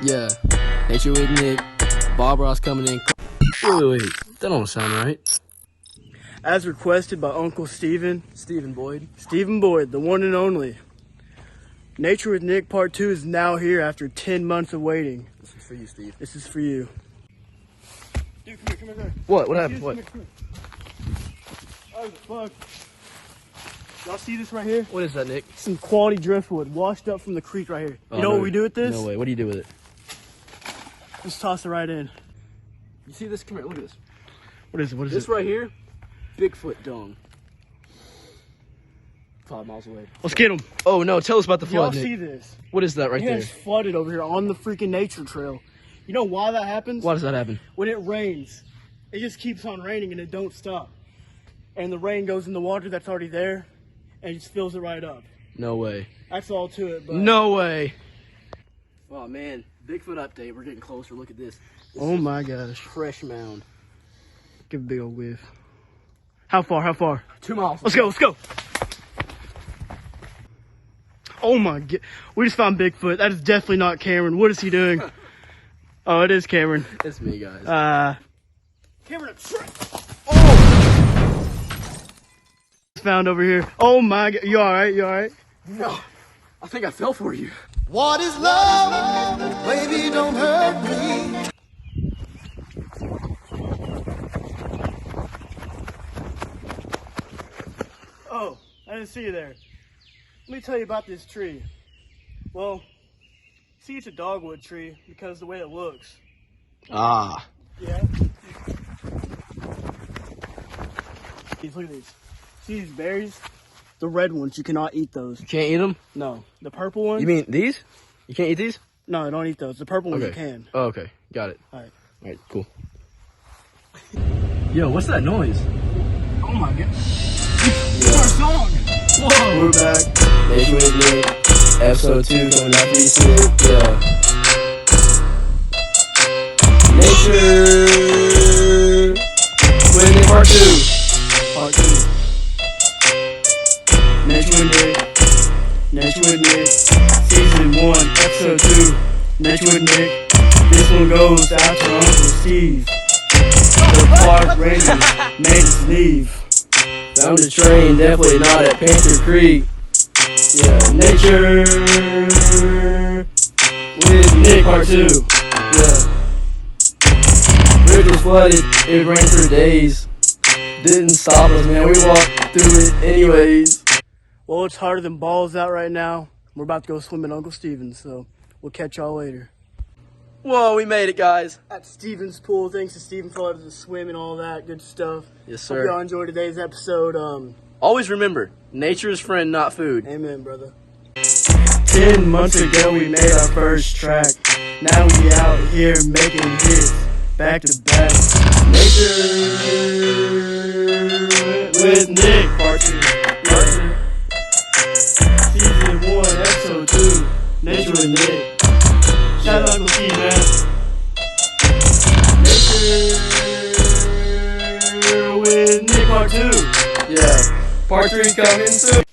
Yeah, Nature with Nick. Bob Ross coming in. Wait, that don't sound right. As requested by Uncle Steven. Stephen Boyd. Stephen Boyd, the one and only. Nature with Nick Part 2 is now here after 10 months of waiting. This is for you, Steve. This is for you. Dude, come here. What? What happened? What? Come here. Oh, the fuck. Y'all see this right here? What is that, Nick? Some quality driftwood washed up from the creek right here. You know what we do with this? No way. What do you do with it? Just toss it right in. You see this? Come here. Look at this. What is it? What is This it? right here, Bigfoot dung. 5 miles away. Let's get him. Oh no! Tell us about the Y'all flood, Nick. see this? What is that right It there? has flooded over here on the freaking nature trail. You know why that happens? Why does that happen? When it rains, it just keeps on raining and it don't stop. And the rain goes in the water that's already there and just fills it right up. No way. That's all to it. But No way. Oh man, Bigfoot update. We're getting closer. Look at this. oh my gosh. Fresh mound. Give a big old whiff. How far? How far? 2 miles. Let's go. Let's go. Oh my god. We just found Bigfoot. That is definitely not Cameron. What is he doing? Oh, it is Cameron. It's me, guys. Cameron, oh! Found over here. Oh my god. You alright? You alright? No, I think I fell for you. What is love? Baby, don't hurt me. Oh, I didn't see you there. Let me tell you about this tree. Well, see, it's a dogwood tree because the way it looks. Ah. Yeah. Look at these. See these berries? The red ones, you cannot eat those. You can't eat them? No. The purple ones? You mean these? You can't eat these? No, don't eat those. The purple ones Okay. you can. Oh, okay. Got it. Alright. Alright, cool. Yo, what's that noise? Oh my god. It's our song! Whoa! We're back. Nature with Nick. Episode 2 coming out pretty soon. Yeah. Nature with Nick Part 2. Part 2. Nature with Nick. Nature with Nick. Season 1, Episode 2. Nature with Nick. This one goes out to Uncle Steve. The Clark Ranger made us leave. Found a train, definitely not at Panther Creek. Yeah, Nature with Nick Part 2. Yeah. Bridge was flooded, it rained for days. Didn't stop us, man, we walked through it anyways. Well, it's harder than balls out right now. We're about to go swim at Uncle Steven's, so we'll catch y'all later. Whoa, we made it, guys. At Steven's pool, thanks to Steven for letting us swim and all that good stuff. Yes, Hope y'all sir. enjoyed today's episode. Always remember, nature's friend, not food. Amen, brother. 10 months ago, we made our first track. Now we out here making hits back to back. Nature With Nick, Part 2. Season 1, Episode 2. Nature with Nick. Shout out Uncle Steve, man. Nature with Nick, Part 2. Yeah, Part 3 coming soon.